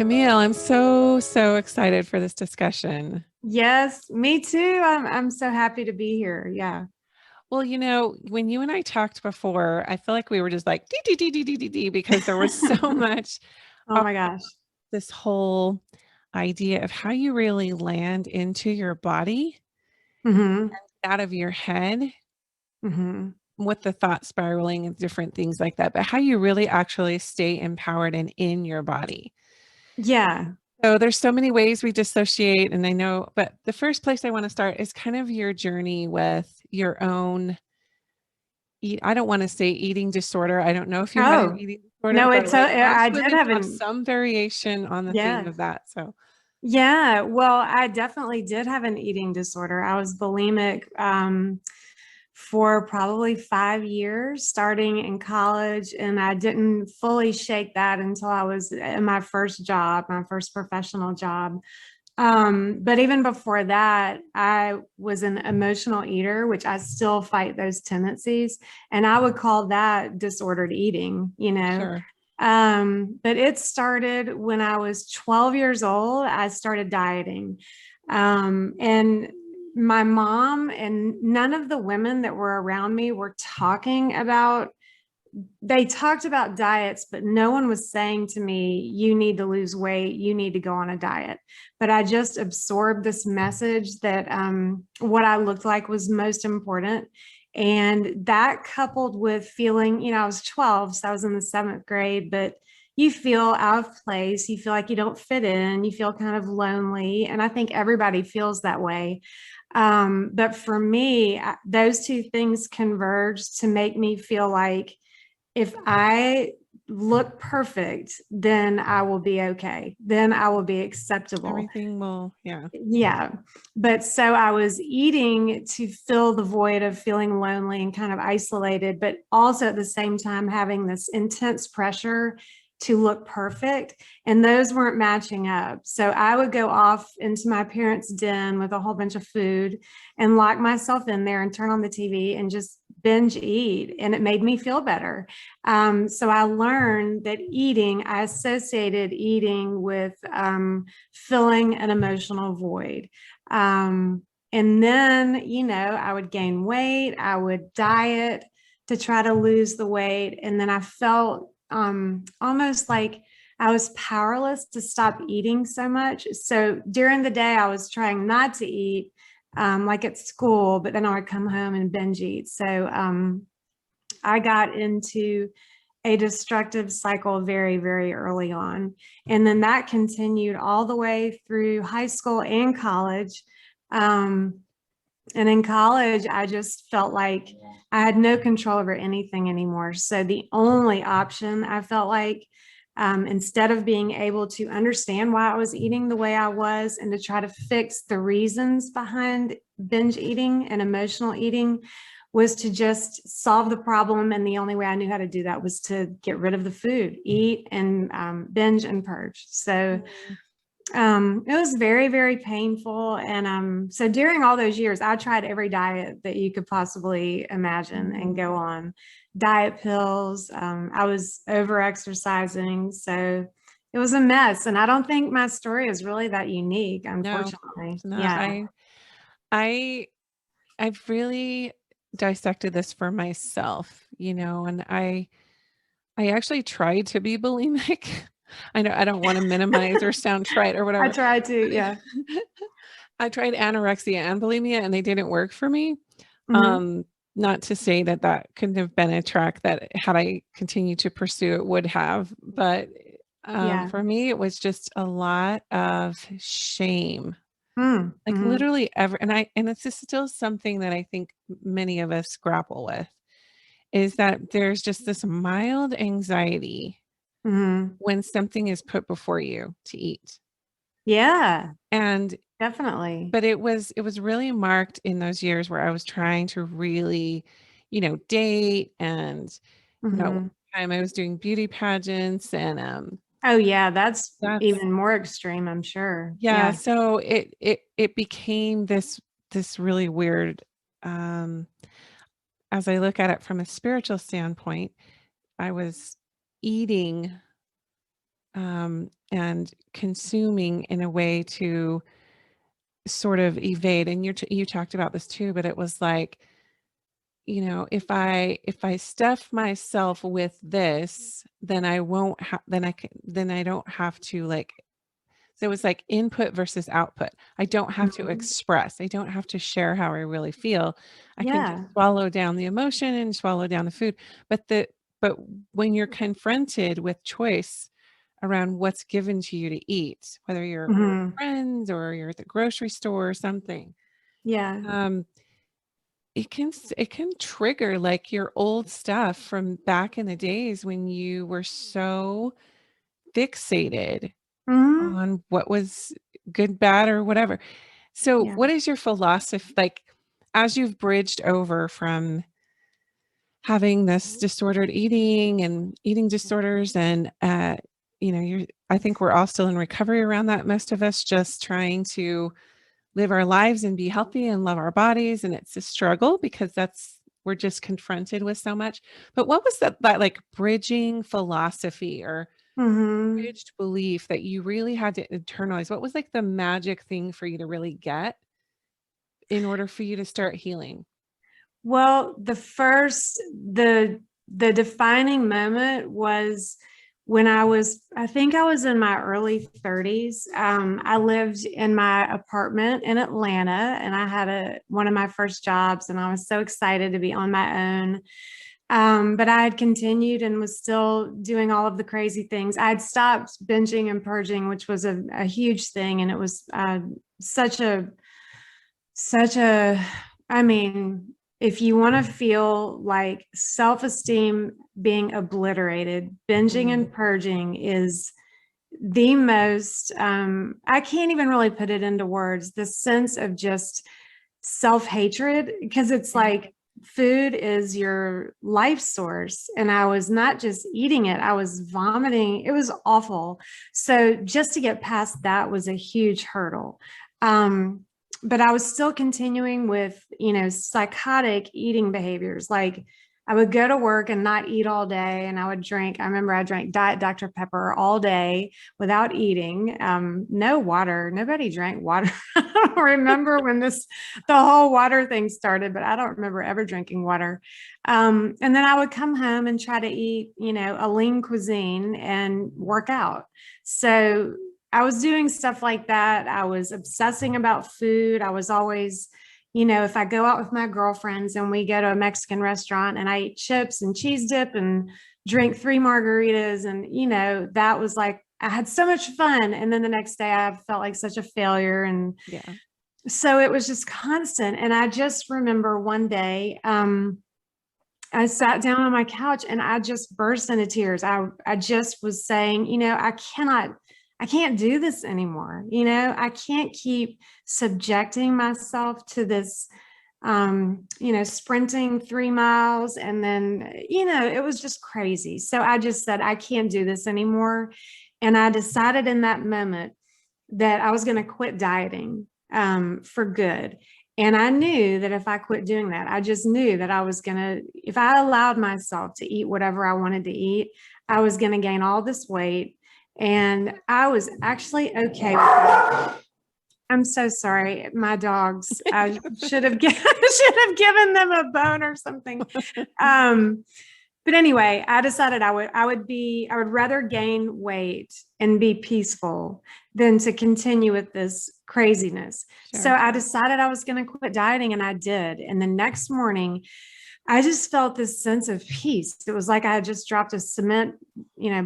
Camille, I'm so excited for this discussion. Yes, me too. I'm so happy to be here. Yeah. Well, when you and I talked before, I feel like we were just like dee, dee, dee, dee, dee, dee, dee, because there was so much Oh of my gosh. this whole idea of how you really land into your body, Hmm. out of your head, Hmm. with the thought spiraling and different things like that, but how you really actually stay empowered and in your body. Yeah. So there's so many ways we dissociate, and I know, but the first place I want to start is kind of your journey with your own I don't want to say eating disorder. I don't know if you had an Oh, eating disorder, no, but I most did women have have an, some variation on the theme yeah. of that. So, Yeah. Well, I definitely did have an eating disorder. I was bulimic for probably 5 years, starting in college. And I didn't fully shake that until I was in my first job, my first professional job. But even before that, I was an emotional eater, which I still fight those tendencies. And I would call that disordered eating. sure. But it started when I was 12 years old. I started dieting. And my mom and none of the women that were around me were talking about they talked about diets, but no one was saying to me, you need to lose weight, you need to go on a diet. But I just absorbed this message that what I looked like was most important. And that coupled with feeling, I was 12, so I was in the seventh grade, but you feel out of place, you feel like you don't fit in, you feel kind of lonely. And I think everybody feels that way. But for me, those two things converged to make me feel like if I look perfect, then I will be okay. Then I will be acceptable. Everything will, yeah. Yeah. But so I was eating to fill the void of feeling lonely and kind of isolated, but also at the same time having this intense pressure to look perfect. And those weren't matching up. So I would go off into my parents' den with a whole bunch of food and lock myself in there and turn on the TV and just binge eat. And it made me feel better. So I learned that I associated eating with filling an emotional void. And then, I would gain weight, I would diet to try to lose the weight. And then I felt almost like I was powerless to stop eating so much. So during the day, I was trying not to eat, like at school, but then I would come home and binge eat. So I got into a destructive cycle very, very early on. And then that continued all the way through high school and college. Um, and in college, I just felt like I had no control over anything anymore. So the only option I felt like, instead of being able to understand why I was eating the way I was and to try to fix the reasons behind binge eating and emotional eating, was to just solve the problem. And the only way I knew how to do that was to get rid of the food, eat and binge and purge. So Mhm. it was very, very painful. And so during all those years, I tried every diet that you could possibly imagine and Mhm. go on diet pills. I was over exercising. So it was a mess. And I don't think my story is really that unique, No, unfortunately. it's not. Yeah. I, I've really dissected this for myself, and I actually tried to be bulimic. I know I don't want to minimize or sound trite or I whatever. tried to. Yeah. I tried anorexia and bulimia and they didn't work for me. Hmm. Um, Not to say that that couldn't have been a track that had I continued to pursue it would have, but Yeah. for me, it was just a lot of shame. Like Mm-hmm. literally and it's just still something that I think many of us grapple with is that there's just this mild anxiety Hmm. when something is put before you to eat. Yeah, And definitely. but it was really marked in those years where I was trying to really, date and at one Hmm. time I was doing beauty pageants and Oh, yeah, that's that's even more extreme, I'm sure. yeah, Yeah. so it became this really weird um as I look at it from a spiritual standpoint, I was eating and consuming in a way to sort of evade. And you talked about this too, but it was like, if I stuff myself with this, then I won't have, then I don't have to like, so it was like input versus output. I don't have to Mhm. express. I don't have to share how I really feel. I can just Yeah. swallow down the emotion and swallow down the food. But when you're confronted with choice around what's given to you to eat, whether you're with Mhm. friends or you're at the grocery store or something, Yeah. um, it can trigger like your old stuff from back in the days when you were so fixated Mhm. on what was good, bad, or whatever. So Yeah. what is your philosophy like as you've bridged over from having this disordered eating and eating disorders and I think we're all still in recovery around that, most of us just trying to live our lives and be healthy and love our bodies, and it's a struggle because we're just confronted with so much. But what was that like bridging philosophy or Mhm. bridged belief that you really had to internalize? What was like the magic thing for you to really get in order for you to start healing? Well, the defining moment was when I think I was in my early 30s. I lived in my apartment in Atlanta, and I had one of my first jobs, and I was so excited to be on my own. But I had continued and was still doing all of the crazy things. I had stopped binging and purging, which was a huge thing, and it was such a such a I mean, if you want to feel like self-esteem being obliterated, binging Mm, and purging is the most I can't even really put it into words, the sense of just self-hatred, because it's mhm. like food is your life source, and I was not just eating it, I was vomiting. It was awful. So just to get past that was a huge hurdle. um but I was still continuing with, psychotic eating behaviors. Like, I would go to work and not eat all day, and I remember I drank Diet Dr. Pepper all day without eating. No water. Nobody drank water. I don't remember when the whole water thing started, but I don't remember ever drinking water. And then I would come home and try to eat, a lean cuisine and work out. So I was doing stuff like that. I was obsessing about food. I was always, if I go out with my girlfriends and we go to a Mexican restaurant and I eat chips and cheese dip and drink 3 margaritas, and, that was like, I had so much fun. And then the next day I felt like such a failure. And Yeah. so it was just constant. And I just remember one day, I sat down on my couch and I just burst into tears. I just was saying, I can't do this anymore. I can't keep subjecting myself to this, sprinting 3 miles. And then, it was just crazy. So I just said, I can't do this anymore. And I decided in that moment that I was going to quit dieting, for good. And I knew that if I quit doing that, I just knew that I was going to, if I allowed myself to eat whatever I wanted to eat, I was going to gain all this weight. And I was actually okay with that. I'm so sorry. My dogs, I should have, should have given them a bone or something. Um, but anyway, I decided I would rather gain weight and be peaceful than to continue with this craziness. So Sure. I decided I was going to quit dieting, and I did. And the next morning, I just felt this sense of peace. It was like I had just dropped a cement,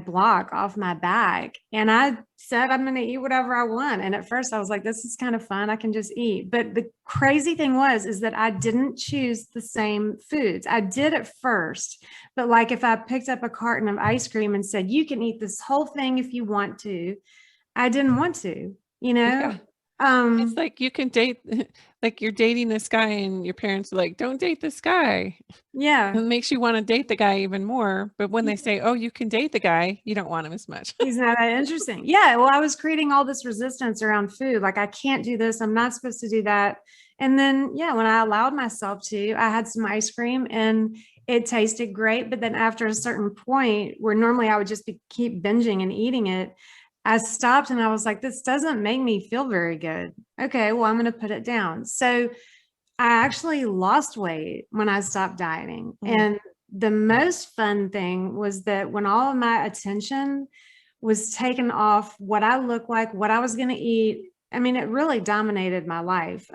block off my back. And I said, I'm going to eat whatever I want. And at first I was like, this is kind of fun. I can just eat. But the crazy thing is that I didn't choose the same foods. I did at first, but like if I picked up a carton of ice cream and said, you can eat this whole thing if you want to, I didn't want to, you Yeah. know? It's Um, like you can date like you're dating this guy and your parents are like, "Don't date this guy." yeah. It makes you wanna date the guy even more, but when they say, "Oh, you can date the guy," you don't want him as much. He's not that interesting. Yeah. Well, I was creating all this resistance around food. Like, I can't do this. I'm not supposed to do that. And then, yeah, when I allowed myself to, I had some ice cream and it tasted great. But then after a certain point where normally I would just keep binging and eating it, I stopped and I was like, this doesn't make me feel very good. Okay, well, I'm going to put it down. So I actually lost weight when I stopped dieting. Mm. And the most fun thing was that when all of my attention was taken off what I looked like, what I was going to eat, I mean, it really dominated my life.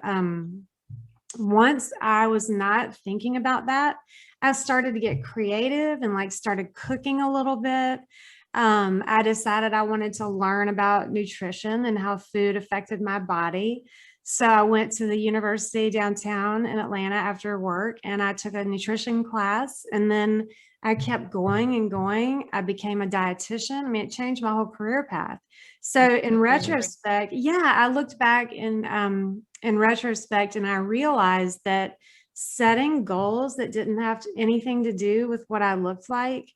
Once I was not thinking about that, I started to get creative and like started cooking a little bit. I decided I wanted to learn about nutrition and how food affected my body. So I went to the university downtown in Atlanta after work and I took a nutrition class, and then I kept going and going. I became a dietitian. I mean, it changed my whole career path. So in retrospect, yeah, I looked back in retrospect and I realized that setting goals that didn't have anything to do with what I looked like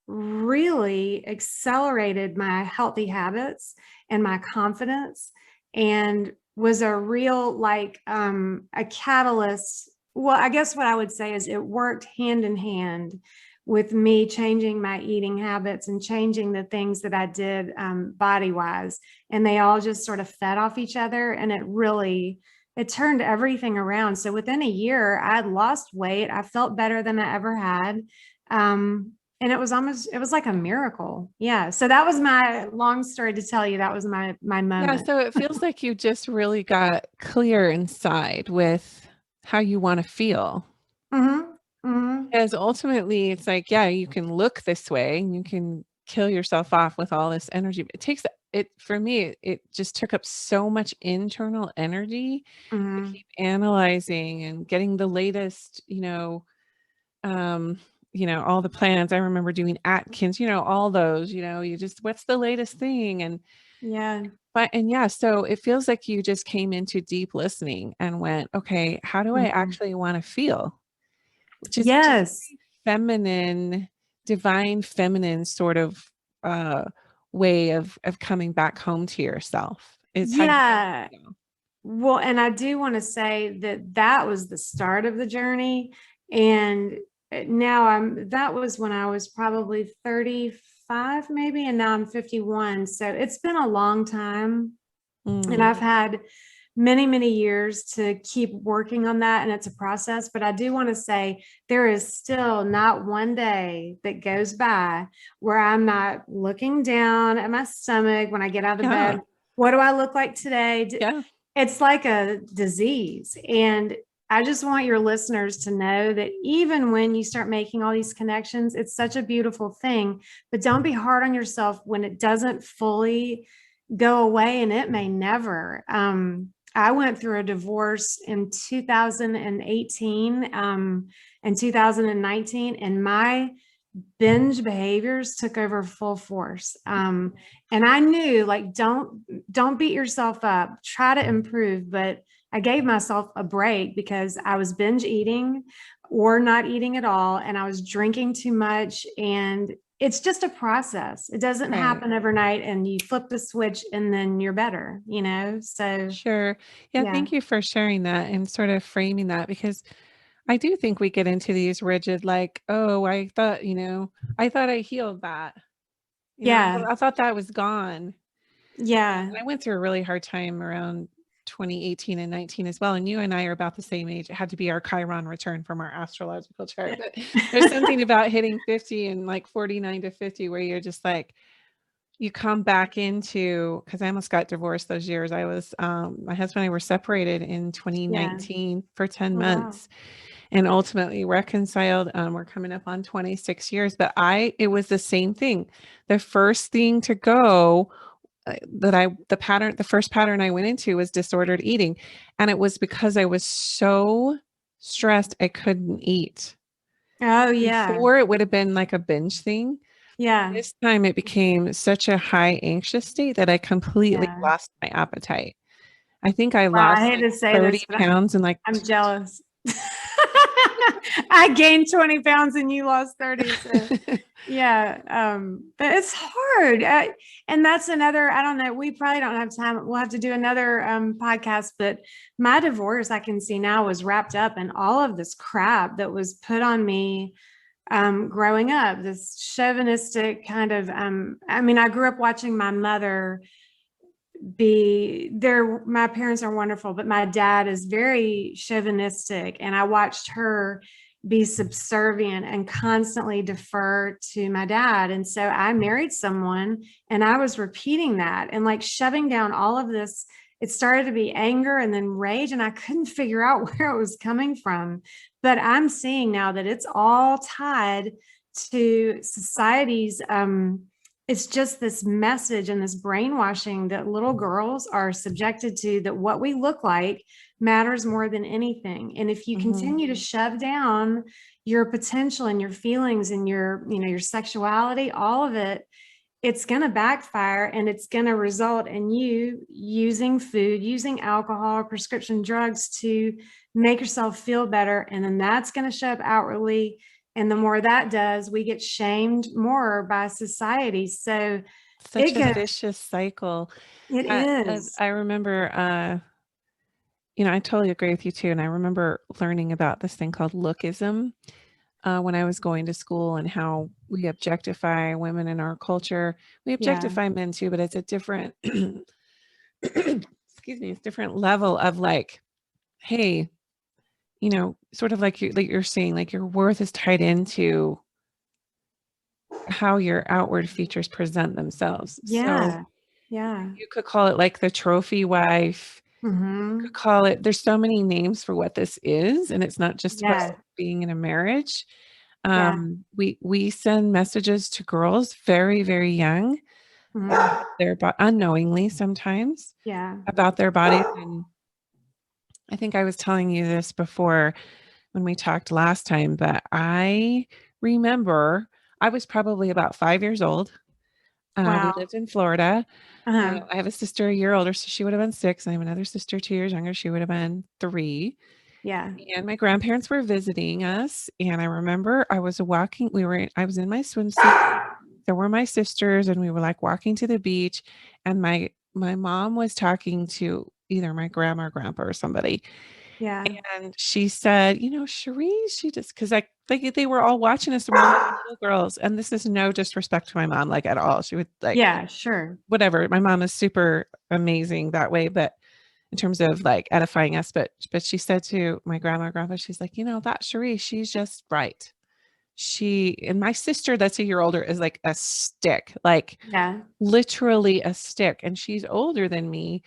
really accelerated my healthy habits and my confidence, and was a real like a catalyst. Well, I guess what I would say is it worked hand in hand with me changing my eating habits and changing the things that I did body wise, and they all just sort of fed off each other, and it turned everything around. So within a year I had lost weight. I felt better than I ever had. And it was like a miracle. Yeah. So that was my long story to tell you. That was my Yeah, moment. so it feels like you just really got clear inside with how you want to feel. Hmm. Hmm. Because ultimately it's like, yeah, you can look this way and you can kill yourself off with all this energy. But it takes it for me, it just took up so much internal energy to Hmm. keep analyzing and getting the latest, um, all the plans. I remember doing Atkins, all those, you just what's the latest thing? Yeah. And yeah, so it feels like you just came into deep listening and went, okay, how do I Mhm. actually want to feel? Which is such a Yes. feminine, divine feminine sort of uh way of coming back home to yourself is how you want Yeah. to feel. Well, and I do want to say that that was the start of the journey. And now that was when I was probably 35, maybe, and now I'm 51. So it's been a long time. And Mm, I've had many, many years to keep working on that. And it's a process. But I do want to say there is still not one day that goes by where I'm not looking down at my stomach when I get out of yeah, bed. What do I look like today? yeah, It's like a disease. And I just want your listeners to know that even when you start making all these connections, it's such a beautiful thing. But don't be hard on yourself when it doesn't fully go away, and it may never. I went through a divorce in 2018 and 2019, and my binge behaviors took over full force. And I knew, like, don't beat yourself up, try to improve. But I gave myself a break because I was binge eating or not eating at all, and I was drinking too much. And it's just a process. It doesn't right. happen overnight and you flip the switch and then you're better, you know? So Sure. Yeah, yeah. thank you for sharing that and sort of framing that because I do think we get into these rigid, like, oh, I thought I healed that. Yeah. I thought that was gone. Yeah. And I went through a really hard time around 2018 and 19 as well. And you and I are about the same age. It had to be our Chiron return from our astrological chart. But there's something about hitting 50 and like 49 to 50 where you're just like, you come back into, because I almost got divorced those years. My husband and I were separated in Yeah. 2019 for 10 Oh, wow. months and ultimately reconciled. We're coming up on 26 years, but it was the same thing. The first thing to go the first pattern I went into was disordered eating. And it was because I was so stressed I couldn't eat. Oh, yeah. Before it would have been like a binge thing. Yeah. This time it became such a high anxious state that I completely Yeah. lost my appetite. I think I Wow. I lost hate like to say this, 30 but pounds in like I'm jealous. I gained 20 pounds and you lost 30. So yeah. But it's hard. And that's another, I don't know, we probably don't have time. We'll have to do another podcast, but my divorce I can see now was wrapped up in all of this crap that was put on me growing up, this chauvinistic kind of, I mean, I grew up watching my mother be there. My parents are wonderful, but my dad is very chauvinistic, and I watched her be subservient and constantly defer to my dad. And so I married someone and I was repeating that and like shoving down all of this. It started to be anger and then rage, and I couldn't figure out where it was coming from. But I'm seeing now that it's all tied to society's it's just this message and this brainwashing that little girls are subjected to, that what we look like matters more than anything. And if you continue to shove down your potential and your feelings and your, you know, your sexuality, all of it, it's going to backfire, and it's going to result in you using food, using alcohol or prescription drugs to make yourself feel better. And then that's going to show up outwardly. And the more that does, we get shamed more by society. So such a vicious cycle. It is. I remember, you know, I totally agree with you too. And I remember learning about this thing called lookism when I was going to school, and how we objectify women in our culture. We objectify men too, but it's a different, excuse me, it's different level of like, hey, you know, sort of like you're saying, like your worth is tied into how your outward features present themselves. Yeah. So yeah. you could call it like the trophy wife. You could call it, there's so many names for what this is. And it's not just about being in a marriage. We send messages to girls very, very young, unknowingly sometimes, about their bodies. And I think I was telling you this before when we talked last time, but I remember I was probably about 5 years old. We lived in Florida. I have a sister a year older, so she would have been 6. And I have another sister 2 years younger. She would have been 3. Yeah. And my grandparents were visiting us. And I remember I was in my swimsuit. There were my sisters, and we were like walking to the beach. And my mom was talking to either my grandma or grandpa or somebody. Yeah. And she said, you know, Cherie, she just, because like they were all watching us, little girls. And this is no disrespect to my mom, like at all. She would like, yeah, sure. Whatever. My mom is super amazing that way, but in terms of like edifying us, but she said to my grandma and grandpa, she's like, you know, that Cherie, she's just right. And my sister that's a year older is like a stick, like literally a stick. And she's older than me,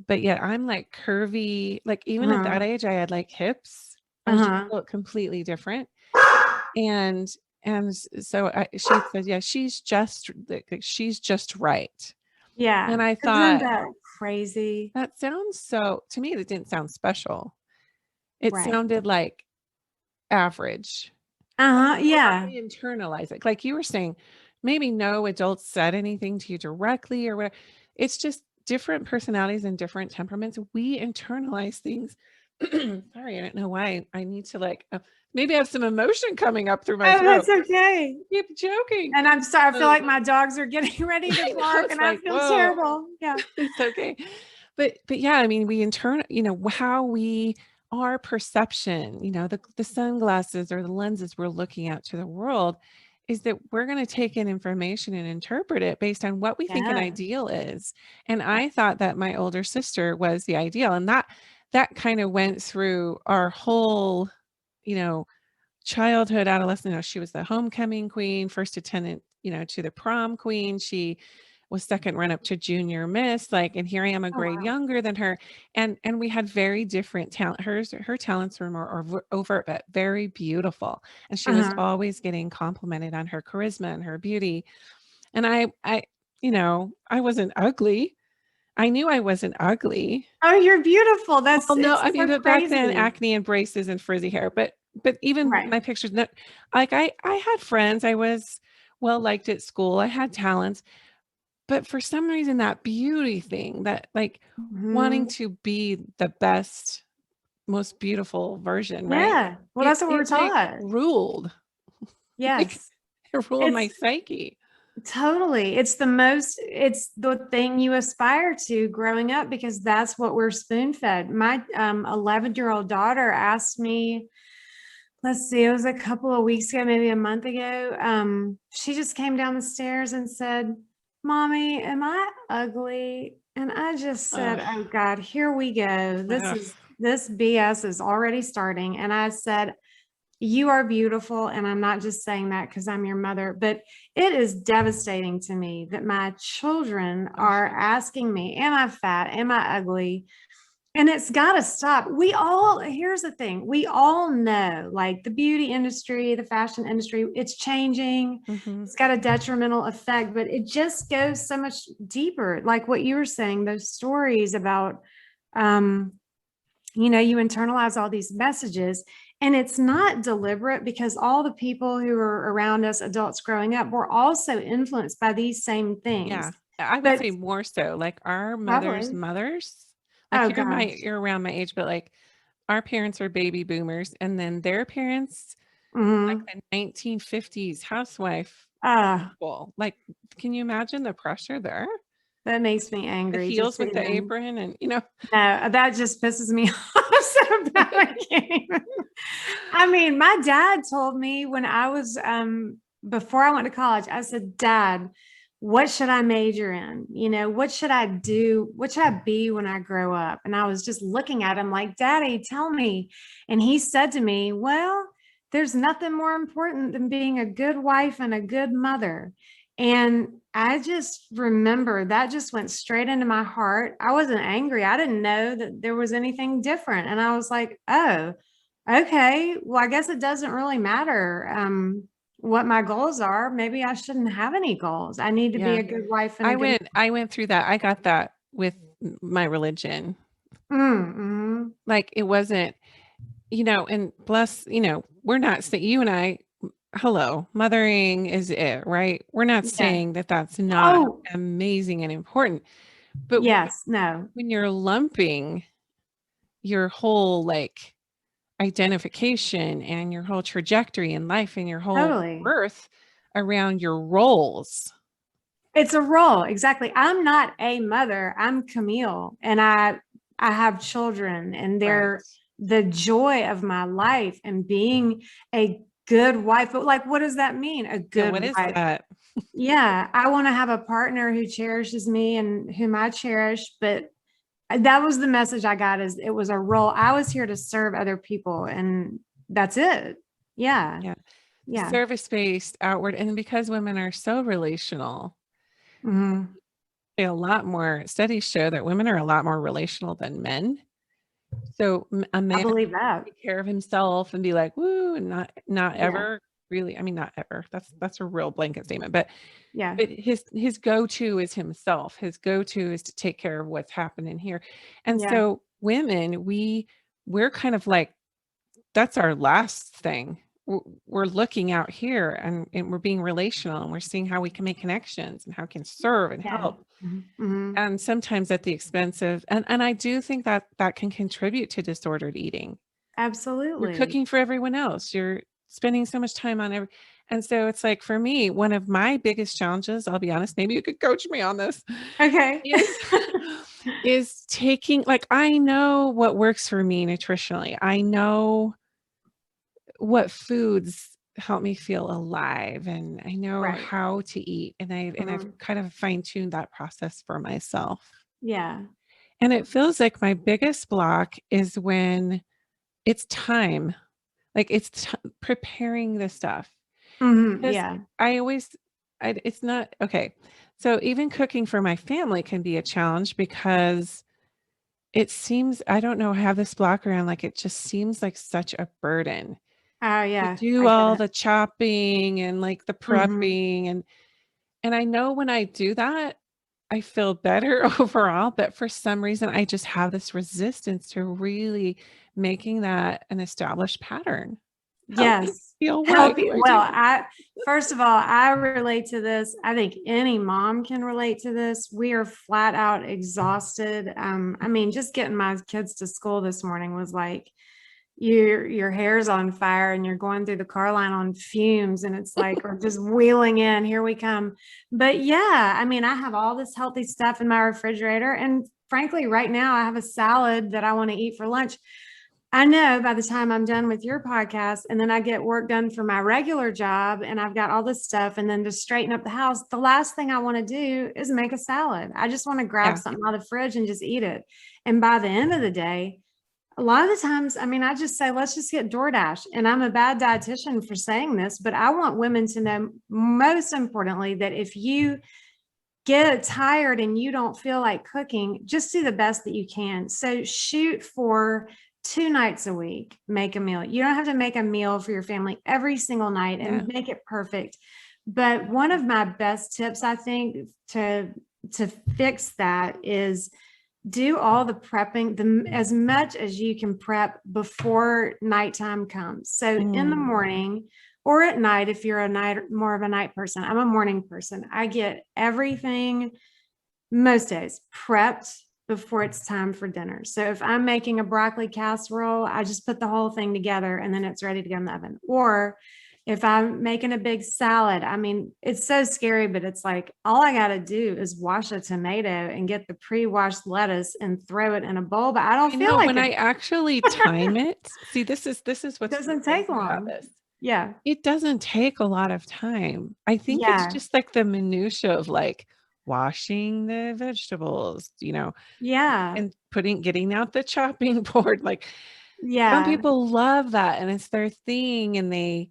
but yet I'm like curvy. Like even at that age, I had like hips. I just look completely different. And so she said, yeah, she's just right. Yeah. And I thought, isn't that crazy? That sounds so, to me, that didn't sound special. It sounded like average. Yeah. We internalize it. Like you were saying, maybe no adults said anything to you directly or whatever. It's just different personalities and different temperaments. We internalize things. Sorry, I don't know why. I need to like, maybe I have some emotion coming up through my throat. That's okay. Keep joking. And I'm sorry. I feel like my dogs are getting ready to bark, and I feel terrible. Yeah, it's okay. But yeah, I mean, you know, how our perception, you know, the sunglasses or the lenses we're looking at to the world is that we're going to take in information and interpret it based on what we think an ideal is. And I thought that my older sister was the ideal. And that kind of went through our whole, you know, childhood, adolescent. You know, she was the homecoming queen, first attendant, you know, to the prom queen. She was second run up to junior miss, like, and here I am a grade younger than her. And we had very different talent. Her talents were more overt, but very beautiful. And she was always getting complimented on her charisma and her beauty. And I, you know, I wasn't ugly. I knew I wasn't ugly. Oh, you're beautiful. That's no, I mean, but back then, acne and braces and frizzy hair, but even my pictures, like I had friends. I was well liked at school. I had talents. But for some reason, that beauty thing, that like wanting to be the best most beautiful version, right? Yeah. Well, that's what we're It like taught. ruled, like Yes. it ruled my It's psyche. totally. It's the thing you aspire to growing up because that's what we're spoon fed. My 11-year-old daughter asked me, let's see, it was a couple of weeks ago, maybe a month ago. She just came down the stairs and said, Mommy, am I ugly? And I just said, Ugh, oh God, here we go. ugh, This BS is already starting. And I said, you are beautiful. And I'm not just saying that because I'm your mother, but it is devastating to me that my children ugh. are asking me, am I fat? Am I ugly? And it's got to stop. Here's the thing, we all know like the beauty industry, the fashion industry, it's changing. Mhm. It's got a detrimental effect, but it just goes so much deeper. Like what you were saying, those stories about, um, you internalize all these messages and it's not deliberate because all the people who are around us, adults growing up, were also influenced by these same Yeah. things. I would But say more so, like, our probably, mothers, like, oh gosh. you're around my age, but, like, our parents are baby boomers, and then their parents, like, Mhm. the 1950s housewife Ah, people, like, can you imagine the pressure there? that makes me The angry just heels to with the even. apron and, No, that just pisses me off so bad. I can't even. I mean, my dad told me when I was before I went to college, I said, Dad, what should I major in? What should I do? What should I be when I grow up? And I was just looking at him like, Daddy, tell me. And he said to me, well, there's nothing more important than being a good wife and a good mother. And I just remember that just went straight into my heart. I wasn't angry. I didn't know that there was anything different. And I was like, oh, okay. Well, I guess it doesn't really matter what my goals are. Maybe I shouldn't have any goals. I need to be yeah. a good wife and a good. I went through that. I got that with my religion. Mm-hmm. Like, it wasn't, and bless, we're not saying you and I, hello, mothering is it, right? We're not Yeah. saying that that's not Oh, amazing and important, but yes. No. when you're lumping your whole like identification and your whole trajectory in life and your whole Totally. worth around your roles. It's a role. Exactly. I'm not a mother. I'm Camille and I have children and Right. they're the joy of my life and being a good wife. But like, what does that mean? A Yeah, good what is wife. that? Yeah. I want to have a partner who cherishes me and whom I cherish. But that was the message I got is it was a role. I was here to serve other people and that's it. Yeah. Yeah. Yeah. Service-based outward. And because women are so relational, Mhm. a lot more studies show that women are a lot more relational than men. So a I man believe that. take care of himself and be like, "Woo," and not Yeah. ever really, I mean, not ever. That's a real blanket statement, but Yeah. his go-to is himself. His go-to is to take care of what's happening here. And Yeah. so women, we're kind of like that's our last thing. We're looking out here and we're being relational and we're seeing how we can make connections and how we can serve and Yeah. help. Mhm. And sometimes at the expense of and I do think that that can contribute to disordered eating. You're Absolutely. cooking for everyone else. You're spending so much time on and so it's like for me, one of my biggest challenges, I'll be honest, maybe you could coach me on this, Okay. is is taking like I know what works for me nutritionally. I know what foods help me feel alive and I know Right. how to eat and I've Mhm. kind of fine-tuned that process for myself. Yeah. And it feels like my biggest block is when it's time, like it's preparing the stuff. Mhm. Because Yeah. I always, it's not okay. So even cooking for my family can be a challenge because it seems, I don't know, I have this block around like it just seems like such a burden Oh, to yeah. do I get all it. the chopping and like the Mhm. prepping and I know when I do that, I feel better overall, but for some reason, I just have this resistance to really making that an established pattern. Help me Yes. feel what Help you you. are Well, doing. first of all, I relate to this. I think any mom can relate to this. We are flat out exhausted. I mean, just getting my kids to school this morning was like, your hair's on fire and you're going through the car line on fumes, and it's like we're just wheeling in, here we come. But yeah, I mean, I have all this healthy stuff in my refrigerator, and frankly right now I have a salad that I want to eat for lunch. I know by the time I'm done with your podcast and then I get work done for my regular job and I've got all this stuff, and then to straighten up the house, the last thing I want to do is make a salad. I just want to grab Yeah. something out of the fridge and just eat it. And by the end of the day, a lot of the times, I mean, I just say, let's just get DoorDash. And I'm a bad dietitian for saying this, but I want women to know, most importantly, that if you get tired and you don't feel like cooking, just do the best that you can. So shoot for 2 nights a week, make a meal. You don't have to make a meal for your family every single night Yeah. and make it perfect. But one of my best tips, I think, to fix that is do all the prepping, as much as you can prep before nighttime comes. So in the morning or at night, if you're more of a night person, I'm a morning person. I get everything most days prepped before it's time for dinner. So if I'm making a broccoli casserole, I just put the whole thing together and then it's ready to go in the oven. Or if I'm making a big salad, I mean, it's so scary, but it's like, all I got to do is wash a tomato and get the pre-washed lettuce and throw it in a bowl, but I don't I feel know, like when I actually time it, see, this is it what's doesn't take crazy about long. this. Yeah. It doesn't take a lot of time. I think it's Yeah. just like the minutia of like washing the vegetables, Yeah. and getting out the chopping board. Like some Yeah. people love that and it's their thing, and they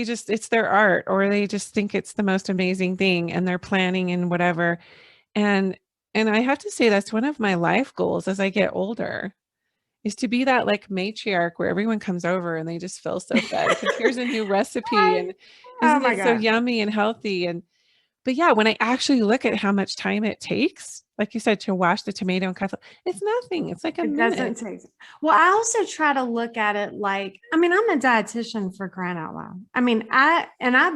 just, it's their art, or they just think it's the most amazing thing, and they're planning and whatever. And I have to say that's one of my life goals as I get older, is to be that like matriarch where everyone comes over and they just feel so fed because here's a new recipe and Oh isn't my it so God. yummy and healthy. But yeah, when I actually look at how much time it takes, like you said, to wash the tomato and cut, it's nothing. It's like a It minute. doesn't take. Well, I also try to look at it like, I mean, I'm a dietitian, for crying out loud. I mean, I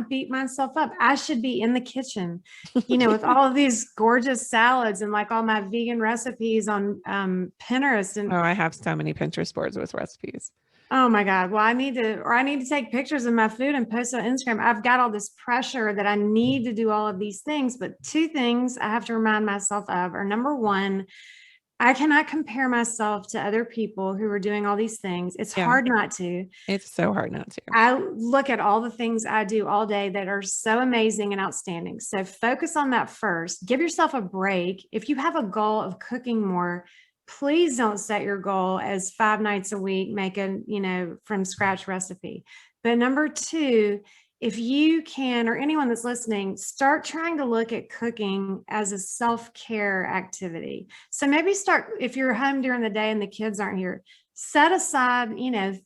beat myself up. I should be in the kitchen, with all of these gorgeous salads and like all my vegan recipes on Pinterest. And Oh, I have so many Pinterest boards with recipes. oh my God, well, I need to take pictures of my food and post on Instagram. I've got all this pressure that I need to do all of these things, but two things I have to remind myself of are, number one, I cannot compare myself to other people who are doing all these things. It's Yeah, hard not to. it's so hard not to. I look at all the things I do all day that are so amazing and outstanding. So focus on that first. Give yourself a break. If you have a goal of cooking more, please don't set your goal as 5 nights a week, make a, from scratch recipe. But number two, if you can, or anyone that's listening, start trying to look at cooking as a self-care activity. So maybe start, if you're home during the day and the kids aren't here, set aside,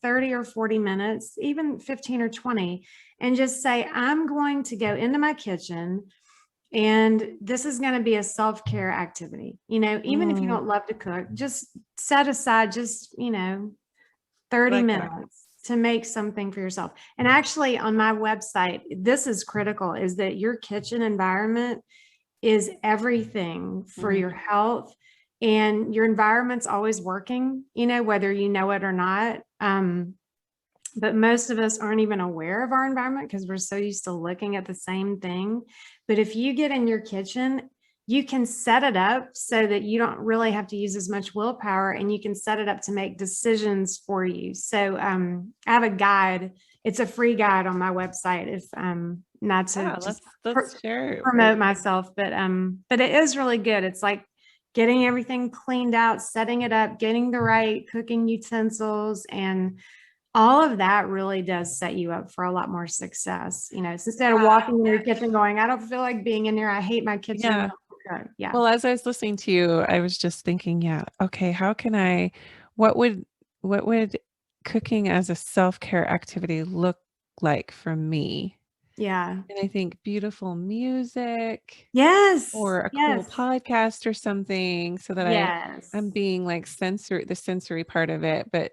30 or 40 minutes, even 15 or 20, and just say, I'm going to go into my kitchen and this is going to be a self-care activity. Even if you don't love to cook, just set aside just, 30 Like that. minutes to make something for yourself. And actually on my website, this is critical, is that your kitchen environment is everything for your health, and your environment's always working, whether you know it or not. But most of us aren't even aware of our environment because we're so used to looking at the same thing. But if you get in your kitchen, you can set it up so that you don't really have to use as much willpower, and you can set it up to make decisions for you. So I have a guide. It's a free guide on my website, if not to just let's share it. promote myself, but it is really good. It's like getting everything cleaned out, setting it up, getting the right cooking utensils, and all of that really does set you up for a lot more success. Instead of walking in your kitchen going, I don't feel like being in here, I hate my kitchen. Yeah. Yeah. Well, as I was listening to you, I was just thinking, yeah, okay, what would cooking as a self-care activity look like for me? Yeah. And I think beautiful music, Yes. or a cool Yes. podcast or something, so that Yes. I'm being like the sensory part of it. But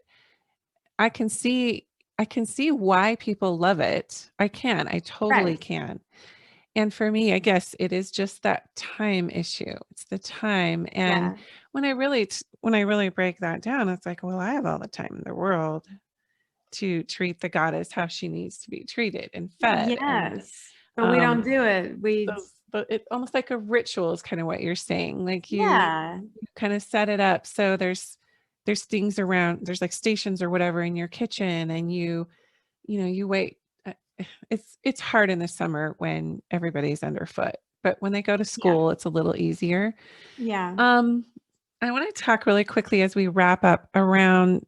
I can see why people love it. I totally Right. can. And for me, I guess it is just that time issue. It's the time. And Yeah. when I really break that down, it's like, well, I have all the time in the world to treat the goddess how she needs to be treated and fed. And Yes. But we don't do it. but it almost like a ritual is kind of what you're saying. Like Yeah. you kind of set it up. So there's things around, there's like stations or whatever in your kitchen, and you wait. It's hard in the summer when everybody's underfoot, but when they go to Yeah. school, it's a little easier. Yeah. Um, I want to talk really quickly as we wrap up around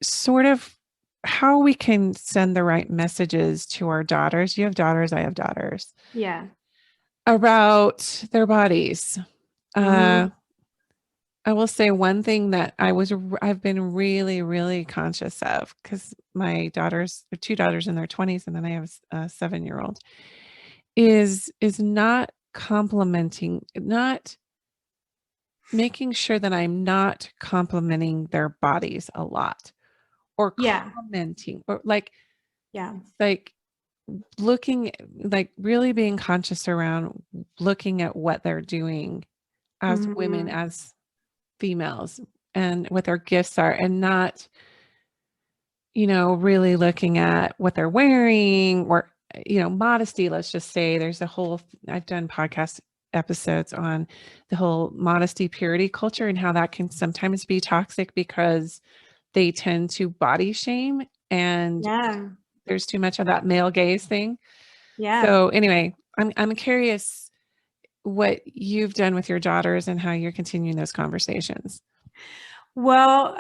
sort of how we can send the right messages to our daughters. You have daughters, I have daughters, Yeah. about their bodies. Hmm. I will say one thing that I've been really, really conscious of, because my two daughters in their 20s, and then I have a 7-year-old, is not complimenting, not making sure that I'm not complimenting their bodies a lot, or Yeah. commenting, or like Yeah. like looking, like really being conscious around looking at what they're doing as women, Hmm. as females, and what their gifts are, and not, really looking at what they're wearing, or, modesty. Let's just say I've done podcast episodes on the whole modesty purity culture and how that can sometimes be toxic because they tend to body shame, and Yeah. there's too much of that male gaze thing. Yeah. So anyway, I'm curious what you've done with your daughters and how you're continuing those conversations. Well,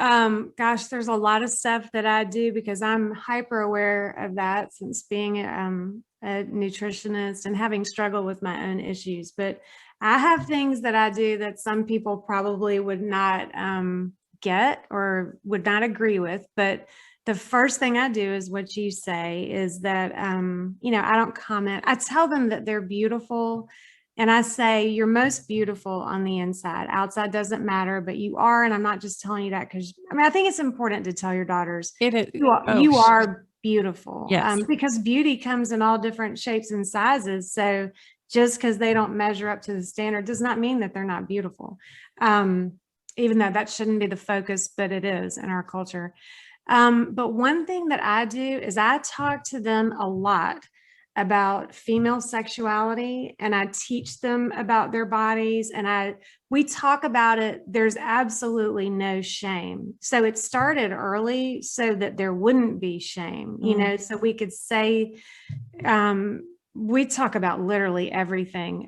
gosh, there's a lot of stuff that I do because I'm hyper aware of that since being a nutritionist and having struggled with my own issues. But I have things that I do that some people probably would not get or would not agree with. But the first thing I do is what you say is that, I don't comment. I tell them that they're beautiful. And I say, you're most beautiful on the inside. Outside doesn't matter, but you are. And I'm not just telling you that because, I think it's important to tell your daughters It is. Oh, you are beautiful, yes. because beauty comes in all different shapes and sizes. So just because they don't measure up to the standard does not mean that they're not beautiful. Even though that shouldn't be the focus, but it is in our culture. But one thing that I do is I talk to them a lot about female sexuality, and I teach them about their bodies, and we talk about it. There's absolutely no shame. So it started early so that there wouldn't be shame, so we could say, we talk about literally everything,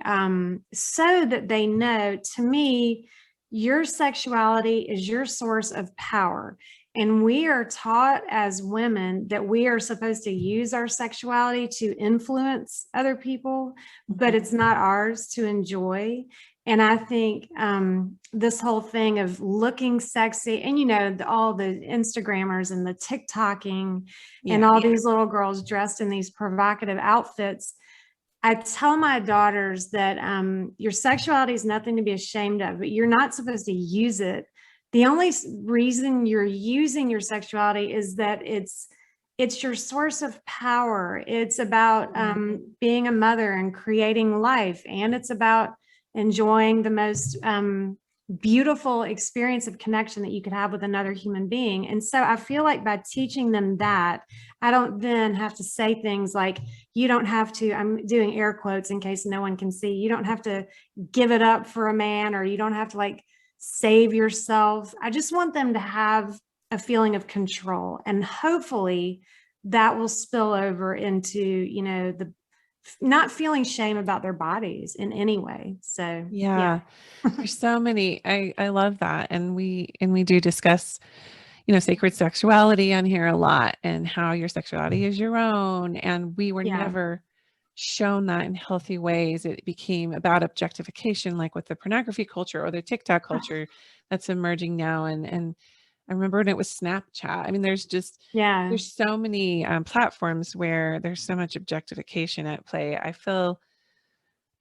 so that they know, to me, your sexuality is your source of power. And we are taught as women that we are supposed to use our sexuality to influence other people, but it's not ours to enjoy. And I think this whole thing of looking sexy, and all the Instagrammers and the TikToking, and all these little girls dressed in these provocative outfits. I tell my daughters that your sexuality is nothing to be ashamed of, but you're not supposed to use it. The only reason you're using your sexuality is that it's your source of power. It's about being a mother and creating life, and it's about enjoying the most beautiful experience of connection that you could have with another human being. And so I feel like by teaching them that, I don't then have to say things like, you don't have to, I'm doing air quotes in case no one can see, you don't have to give it up for a man, or you don't have to like save yourself. I just want them to have a feeling of control, and hopefully that will spill over into, the not feeling shame about their bodies in any way. So Yeah. There's so many. I love that. And we do discuss, sacred sexuality on here a lot, and how your sexuality is your own. And we were yeah, never shown that in healthy ways. It became about objectification, like with the pornography culture or the TikTok culture that's emerging now. And I remember when it was Snapchat. I mean, yeah, there's so many platforms where there's so much objectification at play. I feel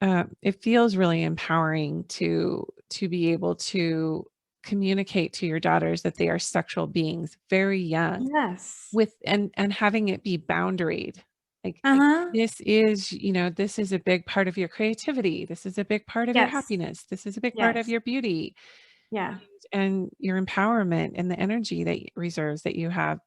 it feels really empowering to be able to communicate to your daughters that they are sexual beings very young, Yes. with and having it be boundaried. Like, Uh-huh. this is, this is a big part of your creativity. This is a big part of your Yes. happiness. This is a big part of Yes. your beauty Yeah. and your empowerment and the energy that reserves that you have.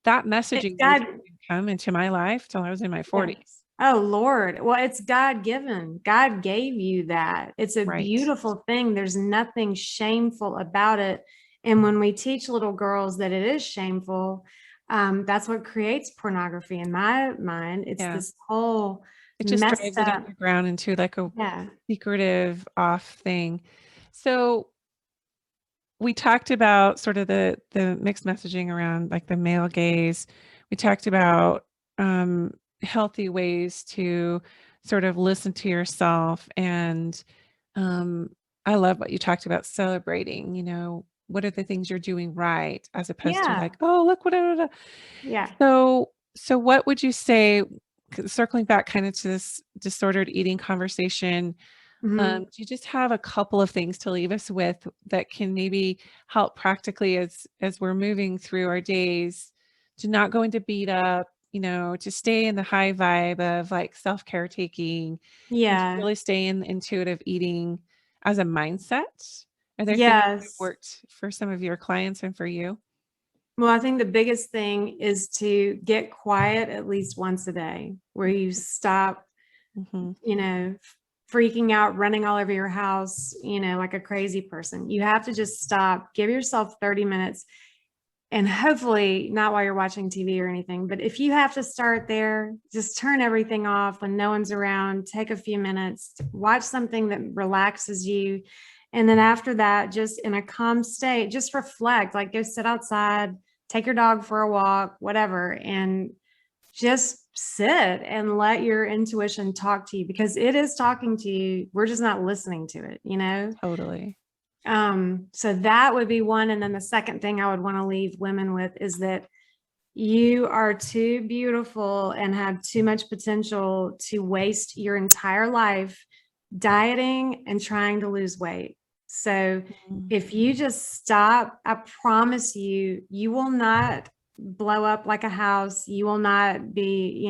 That It's messaging really God. didn't come into my life till I was in my Yeah. 40s. Oh Lord. Well, it's God given. God gave you that. It's a Right. beautiful thing. There's nothing shameful about it. And when we teach little girls that it is shameful, that's what creates pornography in my mind. It's Yeah. this whole It just messed drives it up. underground into like a Yeah. secretive off thing. So we talked about sort of the mixed messaging around like the male gaze. We talked about healthy ways to sort of listen to yourself. And um, I love what you talked about celebrating, what are the things you're doing right, as opposed to Yeah. like, oh, look what. Yeah. So what would you say, circling back kind of to this disordered eating conversation, Mhm. do you just have a couple of things to leave us with that can maybe help practically as we're moving through our days to not go into beat up, to stay in the high vibe of like self-care taking and to Yeah. really stay in intuitive eating as a mindset? Are there things that have Yes. worked for some of your clients and for you? Well, I think the biggest thing is to get quiet at least once a day, where you stop, Mm-hmm. freaking out, running all over your house, like a crazy person. You have to just stop, give yourself 30 minutes, and hopefully not while you're watching TV or anything. But if you have to start there, just turn everything off when no one's around, take a few minutes, watch something that relaxes you. And then after that, just in a calm state, just reflect, like go sit outside, take your dog for a walk, whatever, and just sit and let your intuition talk to you, because it is talking to you. We're just not listening to it. Totally. So that would be one. And then the second thing I would want to leave women with is that you are too beautiful and have too much potential to waste your entire life dieting and trying to lose weight. So Mm. if you just stop, I promise you, you will not blow up like a house. You will not be,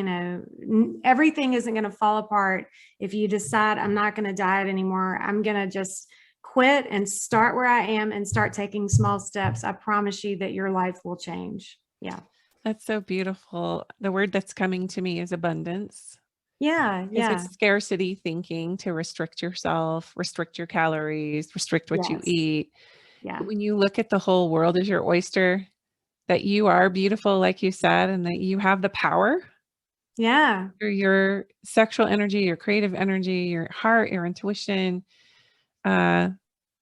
everything isn't going to fall apart if you decide, I'm not going to diet anymore. I'm going to just quit and start where I am and start taking small steps. I promise you that your life will change. Yeah. That's so beautiful. The word that's coming to me is abundance. Yeah. Because Yeah. it's scarcity thinking to restrict yourself, restrict your calories, restrict what you Yes. eat. Yeah. But when you look at the whole world as your oyster, that you are beautiful, like you said, and that you have the power Yeah. through your sexual energy, your creative energy, your heart, your intuition. Uh,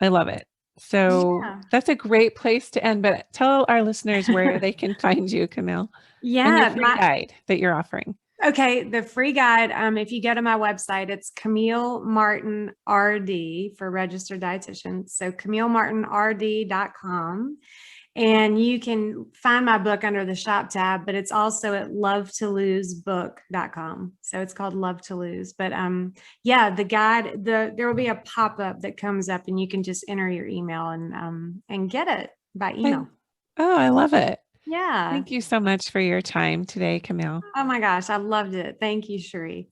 I love it. So Yeah. that's a great place to end. But tell our listeners where they can find you, Camille, and your Yeah. free guide that you're offering. Okay, the free guide, if you go to my website, it's Camille Martin RD for registered dietitian. So CamilleMartinRD.com. And you can find my book under the shop tab, but it's also at lovetolosebook.com. So it's called Love to Lose. But yeah, the guide, there will be a pop-up that comes up and you can just enter your email and get it by I, email. I love it. Yeah. Thank you so much for your time today, Camille. Oh my gosh, I loved it. Thank you, Cherie.